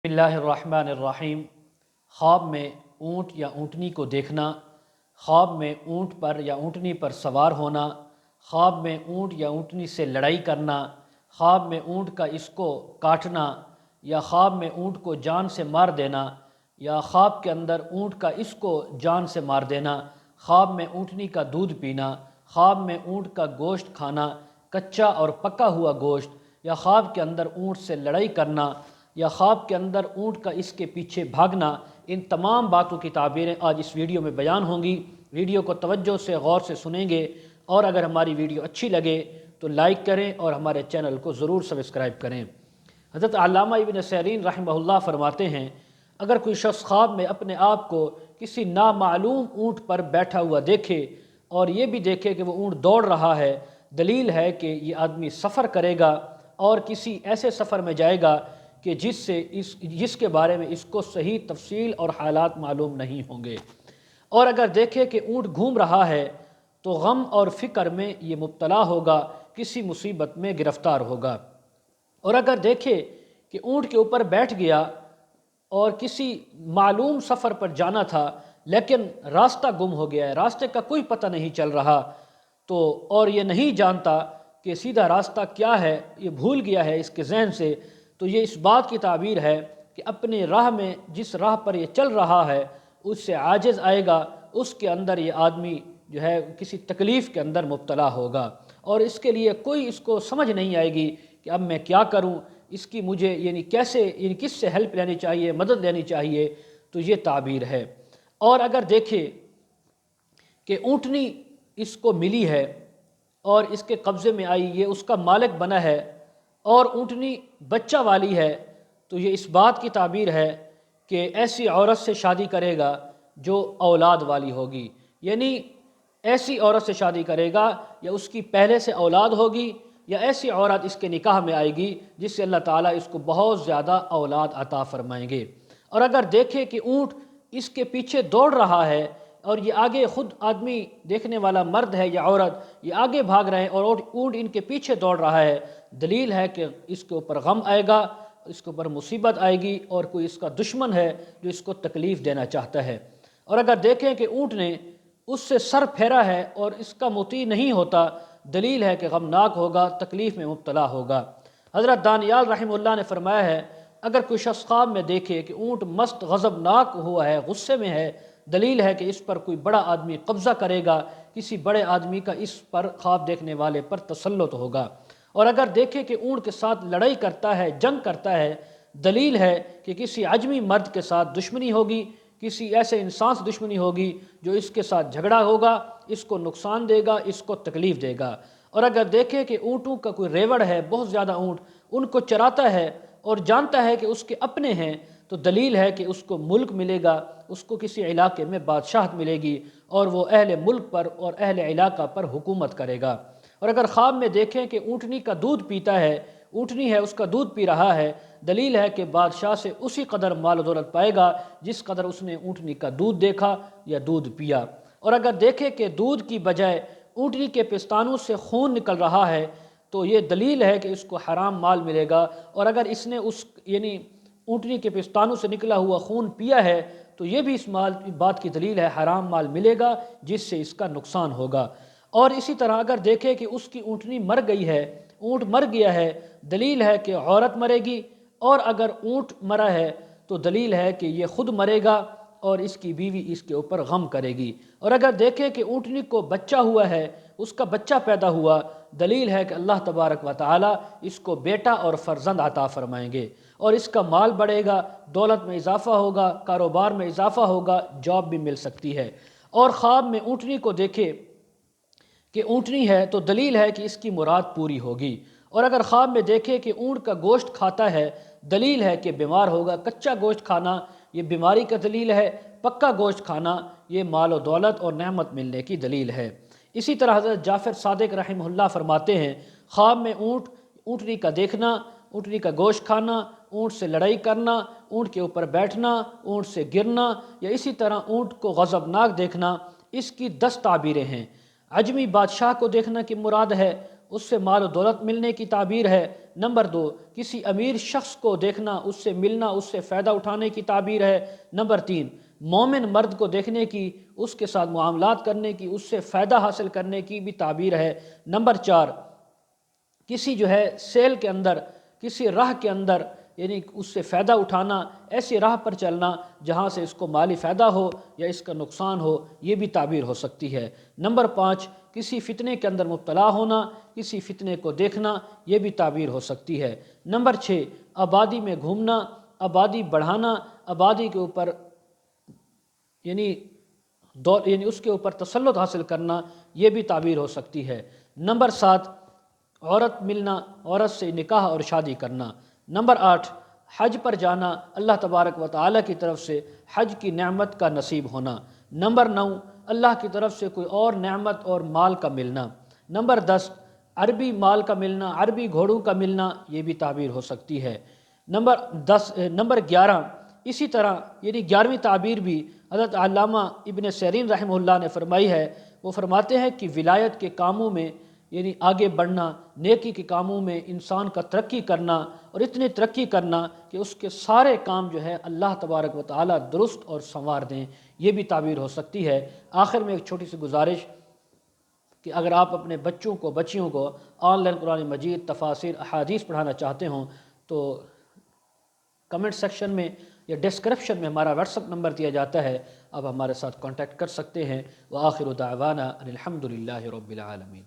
بسم اللہ الرحمن الرحیم۔ خواب میں اونٹ یا اونٹنی کو دیکھنا، خواب میں اونٹ پر یا اونٹنی پر سوار ہونا، خواب میں اونٹ یا اونٹنی سے لڑائی کرنا، خواب میں اونٹ کا اس کو کاٹنا، یا خواب میں اونٹ کو جان سے مار دینا، یا خواب کے اندر اونٹ کا اس کو جان سے مار دینا، خواب میں اونٹنی کا دودھ پینا، خواب میں اونٹ کا گوشت کھانا، کچا اور پکا ہوا گوشت، یا خواب کے اندر اونٹ سے لڑائی کرنا، یا خواب کے اندر اونٹ کا اس کے پیچھے بھاگنا، ان تمام باتوں کی تعبیریں آج اس ویڈیو میں بیان ہوں گی۔ ویڈیو کو توجہ سے غور سے سنیں گے، اور اگر ہماری ویڈیو اچھی لگے تو لائک کریں اور ہمارے چینل کو ضرور سبسکرائب کریں۔ حضرت علامہ ابن سیرین رحمہ اللہ فرماتے ہیں، اگر کوئی شخص خواب میں اپنے آپ کو کسی نامعلوم اونٹ پر بیٹھا ہوا دیکھے اور یہ بھی دیکھے کہ وہ اونٹ دوڑ رہا ہے، دلیل ہے کہ یہ آدمی سفر کرے گا اور کسی ایسے سفر میں جائے گا کہ جس کے بارے میں اس کو صحیح تفصیل اور حالات معلوم نہیں ہوں گے۔ اور اگر دیکھے کہ اونٹ گھوم رہا ہے تو غم اور فکر میں یہ مبتلا ہوگا، کسی مصیبت میں گرفتار ہوگا۔ اور اگر دیکھے کہ اونٹ کے اوپر بیٹھ گیا اور کسی معلوم سفر پر جانا تھا لیکن راستہ گم ہو گیا ہے، راستے کا کوئی پتہ نہیں چل رہا، تو اور یہ نہیں جانتا کہ سیدھا راستہ کیا ہے، یہ بھول گیا ہے اس کے ذہن سے، تو یہ اس بات کی تعبیر ہے کہ اپنے راہ میں جس راہ پر یہ چل رہا ہے اس سے عاجز آئے گا، اس کے اندر یہ آدمی جو ہے کسی تکلیف کے اندر مبتلا ہوگا، اور اس کے لیے کوئی اس کو سمجھ نہیں آئے گی کہ اب میں کیا کروں، اس کی مجھے کیسے کس سے ہیلپ لینی چاہیے، مدد لینی چاہیے، تو یہ تعبیر ہے۔ اور اگر دیکھے کہ اونٹنی اس کو ملی ہے اور اس کے قبضے میں آئی، یہ اس کا مالک بنا ہے اور اونٹنی بچہ والی ہے، تو یہ اس بات کی تعبیر ہے کہ ایسی عورت سے شادی کرے گا جو اولاد والی ہوگی، یعنی ایسی عورت سے شادی کرے گا یا اس کی پہلے سے اولاد ہوگی، یا ایسی عورت اس کے نکاح میں آئے گی جس سے اللہ تعالیٰ اس کو بہت زیادہ اولاد عطا فرمائیں گے۔ اور اگر دیکھے کہ اونٹ اس کے پیچھے دوڑ رہا ہے اور یہ آگے خود آدمی دیکھنے والا مرد ہے یا عورت، یہ آگے بھاگ رہے ہیں اور اونٹ ان کے پیچھے دوڑ رہا ہے، دلیل ہے کہ اس کے اوپر غم آئے گا، اس کے اوپر مصیبت آئے گی، اور کوئی اس کا دشمن ہے جو اس کو تکلیف دینا چاہتا ہے۔ اور اگر دیکھیں کہ اونٹ نے اس سے سر پھیرا ہے اور اس کا مطیع نہیں ہوتا، دلیل ہے کہ غمناک ہوگا، تکلیف میں مبتلا ہوگا۔ حضرت دانیال رحمہ اللہ نے فرمایا ہے، اگر کوئی شخص خواب میں دیکھے کہ اونٹ مست غضبناک ہوا ہے، غصے میں ہے، دلیل ہے کہ اس پر کوئی بڑا آدمی قبضہ کرے گا، کسی بڑے آدمی کا اس پر خواب دیکھنے والے پر تسلط ہوگا۔ اور اگر دیکھے کہ اونٹ کے ساتھ لڑائی کرتا ہے، جنگ کرتا ہے، دلیل ہے کہ کسی عجمی مرد کے ساتھ دشمنی ہوگی، کسی ایسے انسان سے دشمنی ہوگی جو اس کے ساتھ جھگڑا ہوگا، اس کو نقصان دے گا، اس کو تکلیف دے گا۔ اور اگر دیکھے کہ اونٹوں کا کوئی ریوڑ ہے، بہت زیادہ اونٹ ان کو چراتا ہے اور جانتا ہے کہ اس کے اپنے ہیں، تو دلیل ہے کہ اس کو ملک ملے گا، اس کو کسی علاقے میں بادشاہت ملے گی اور وہ اہل ملک پر اور اہل علاقہ پر حکومت کرے گا۔ اور اگر خواب میں دیکھیں کہ اونٹنی کا دودھ پیتا ہے، اونٹنی ہے اس کا دودھ پی رہا ہے، دلیل ہے کہ بادشاہ سے اسی قدر مال و دولت پائے گا جس قدر اس نے اونٹنی کا دودھ دیکھا یا دودھ پیا۔ اور اگر دیکھے کہ دودھ کی بجائے اونٹنی کے پستانوں سے خون نکل رہا ہے، تو یہ دلیل ہے کہ اس کو حرام مال ملے گا، اور اگر اس نے اونٹنی کے پستانوں سے نکلا ہوا خون پیا ہے تو یہ بھی اس بات کی دلیل ہے، حرام مال ملے گا جس سے اس کا نقصان ہوگا۔ اور اسی طرح اگر دیکھے کہ اس کی اونٹنی مر گئی ہے، اونٹ مر گیا ہے، دلیل ہے کہ عورت مرے گی، اور اگر اونٹ مرا ہے تو دلیل ہے کہ یہ خود مرے گا اور اس کی بیوی اس کے اوپر غم کرے گی۔ اور اگر دیکھے کہ اونٹنی کو بچہ ہوا ہے، اس کا بچہ پیدا ہوا، دلیل ہے کہ اللہ تبارک و تعالی اس کو بیٹا اور فرزند عطا فرمائیں گے، اور اس کا مال بڑھے گا، دولت میں اضافہ ہوگا، کاروبار میں اضافہ ہوگا، جاب بھی مل سکتی ہے۔ اور خواب میں اونٹنی کو دیکھے کہ اونٹنی ہے تو دلیل ہے کہ اس کی مراد پوری ہوگی۔ اور اگر خواب میں دیکھے کہ اونٹ کا گوشت کھاتا ہے، دلیل ہے کہ بیمار ہوگا، کچا گوشت کھانا یہ بیماری کا دلیل ہے، پکا گوشت کھانا یہ مال و دولت اور نعمت ملنے کی دلیل ہے۔ اسی طرح حضرت جعفر صادق رحمہ اللہ فرماتے ہیں، خواب میں اونٹنی کا دیکھنا، اونٹنی کا گوشت کھانا، اونٹ سے لڑائی کرنا، اونٹ کے اوپر بیٹھنا، اونٹ سے گرنا، یا اسی طرح اونٹ کو غضبناک دیکھنا، اس کی 10 تعبیریں ہیں۔ عجمی بادشاہ کو دیکھنا کی مراد ہے، اس سے مال و دولت ملنے کی تعبیر ہے۔ نمبر 2، کسی امیر شخص کو دیکھنا، اس سے ملنا، اس سے فائدہ اٹھانے کی تعبیر ہے۔ نمبر 3، مومن مرد کو دیکھنے کی، اس کے ساتھ معاملات کرنے کی، اس سے فائدہ حاصل کرنے کی بھی تعبیر ہے۔ نمبر 4، کسی جو ہے سیل کے اندر، کسی راہ کے اندر، یعنی اس سے فائدہ اٹھانا، ایسی راہ پر چلنا جہاں سے اس کو مالی فائدہ ہو یا اس کا نقصان ہو، یہ بھی تعبیر ہو سکتی ہے۔ نمبر 5، کسی فتنے کے اندر مبتلا ہونا، کسی فتنے کو دیکھنا، یہ بھی تعبیر ہو سکتی ہے۔ نمبر 6، آبادی میں گھومنا، آبادی بڑھانا، آبادی کے اوپر یعنی اس کے اوپر تسلط حاصل کرنا، یہ بھی تعبیر ہو سکتی ہے۔ نمبر 7، عورت ملنا، عورت سے نکاح اور شادی کرنا۔ نمبر 8، حج پر جانا، اللہ تبارک و تعالیٰ کی طرف سے حج کی نعمت کا نصیب ہونا۔ نمبر 9، اللہ کی طرف سے کوئی اور نعمت اور مال کا ملنا۔ نمبر 10، عربی مال کا ملنا، عربی گھوڑوں کا ملنا، یہ بھی تعبیر ہو سکتی ہے۔ نمبر 11، اسی طرح یعنی 11ویں تعبیر بھی حضرت علامہ ابن سیرین رحمہ اللہ نے فرمائی ہے۔ وہ فرماتے ہیں کہ ولایت کے کاموں میں یعنی آگے بڑھنا، نیکی کے کاموں میں انسان کا ترقی کرنا، اور اتنی ترقی کرنا کہ اس کے سارے کام جو ہے اللہ تبارک و تعالیٰ درست اور سنوار دیں، یہ بھی تعبیر ہو سکتی ہے۔ آخر میں ایک چھوٹی سی گزارش کہ اگر آپ اپنے بچوں کو بچیوں کو آن لائن قرآن مجید تفاسیر احادیث پڑھانا چاہتے ہوں تو کمنٹ سیکشن میں یا ڈسکرپشن میں ہمارا واٹس اپ نمبر دیا جاتا ہے، آپ ہمارے ساتھ کانٹیکٹ کر سکتے ہیں۔ وآخر دعوانا ان الحمد للہ رب العالمین۔